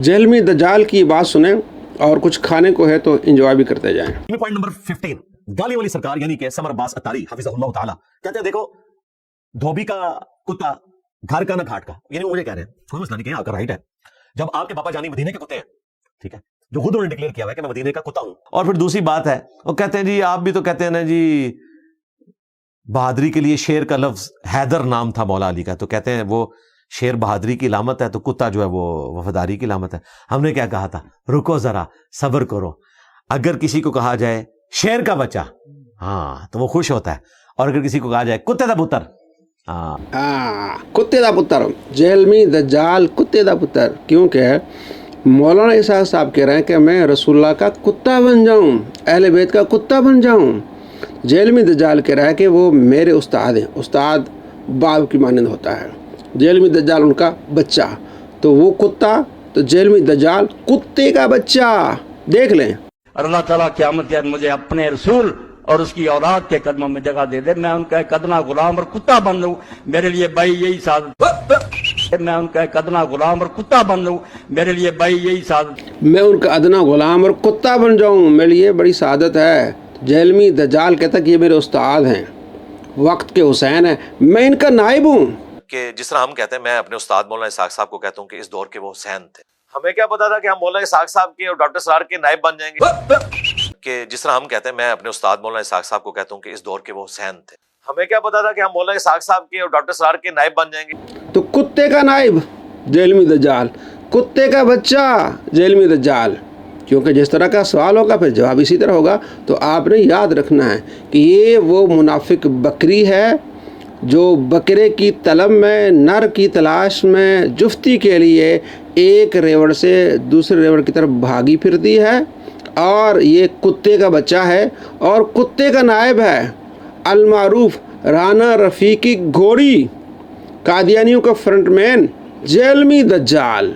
جہلمی دجال کی بات سنیں اور کچھ کھانے کو ہے تو انجوائے بھی کرتے جائیں۔ پوائنٹ نمبر 15 گالی والی سرکار یعنی کہ سمر عباس اتاری حفظہ اللہ تعالی کہتے ہیں دیکھو دھوبی کا کتا گھر کا نہ گھاٹ کا، یعنی وہ مجھے کہہ رہے ہیں کوئی مسئلہ نہیں کہ آپ کا رائٹ ہے، جب آپ کے پاپا جانی مدینے کے کتے ہیں، ٹھیک ہے، جو خود انہوں نے ڈکلیئر کیا ہوا ہے کہ میں مدینے کا کتا ہوں۔ اور پھر دوسری بات ہے وہ کہتے ہیں جی آپ بھی تو کہتے ہیں نا جی بہادری کے لیے شیر کا لفظ حیدر نام تھا مولا علی کا، تو کہتے ہیں وہ شیر بہادری کی علامت ہے تو کتا جو ہے وہ وفاداری کی علامت ہے۔ ہم نے کیا کہا تھا؟ رکو ذرا صبر کرو، اگر کسی کو کہا جائے شیر کا بچہ ہاں تو وہ خوش ہوتا ہے، اور اگر کسی کو کہا جائے کتے دا پتر کتے دا پتر، جہلمی دجال کتے دا پتر، کیونکہ مولانا اسحاق صاحب کہہ رہے ہیں کہ میں رسول اللہ کا کتا بن جاؤں، اہل بیت کا کتا بن جاؤں۔ جہلمی دجال کہہ رہا ہے کہ وہ میرے استاد ہیں، استاد باپ کی مانند ہوتا ہے، جہلمی دجال ان کا بچہ، تو وہ کتا تو جہلمی دجال کتے کا بچہ، دیکھ لیں۔ اور اللہ تعالیٰ قیامت کے مجھے اپنے رسول اور اس کی اولاد کے قدموں میں جگہ دے دے، میں ان کا ایک ادنا غلام اور کتا بن لوں، میرے لیے بھائی یہی سعادت، میں ان کا ایک ادنا غلام اور کتا بن لوں، میرے لیے بھائی یہی سعادت، میں ان کا ادنا غلام اور کتا بن جاؤں، میرے لیے بڑی سعادت ہے۔ جہلمی دجال کہتا کہ یہ میرے استاد ہیں، وقت کے حسین ہیں، میں ان کا نائب ہوں۔ کہ جس طرح ہم کہتے ہیں میں اپنے استاد مولانا اسحاق صاحب کو کہتا ہوں کہ اس دور کے وہ حسین تھے، ہمیں کیا پتا تھا کہ ہم مولانا اسحاق صاحب کے اور ڈاکٹر سرار کے نائب بن جائیں گے؟ کہ جس طرح ہم کہتے ہیں میں اپنے استاد مولانا اسحاق صاحب کو کہتا ہوں کہ اس دور کے وہ حسین تھے، ہمیں کیا پتا تھا کہ ہم مولانا اسحاق صاحب کے اور ڈاکٹر سرار کے نائب بن جائیں گے؟ تو کتے کا نائب جہلمی دجال، کتے کا بچہ جہلمی دجال، کیونکہ جس طرح کا سوال ہوگا پھر جواب اسی طرح ہوگا۔ تو آپ نے یاد رکھنا ہے کہ یہ وہ منافق بکری ہے جو بکرے کی طلب میں، نر کی تلاش میں جفتی کے لیے ایک ریوڑ سے دوسرے ریوڑ کی طرف بھاگی پھرتی ہے، اور یہ کتے کا بچہ ہے اور کتے کا نائب ہے۔ المعروف رانا رفیقی گھوڑی، قادیانیوں کا فرنٹ مین جہلمی دجال۔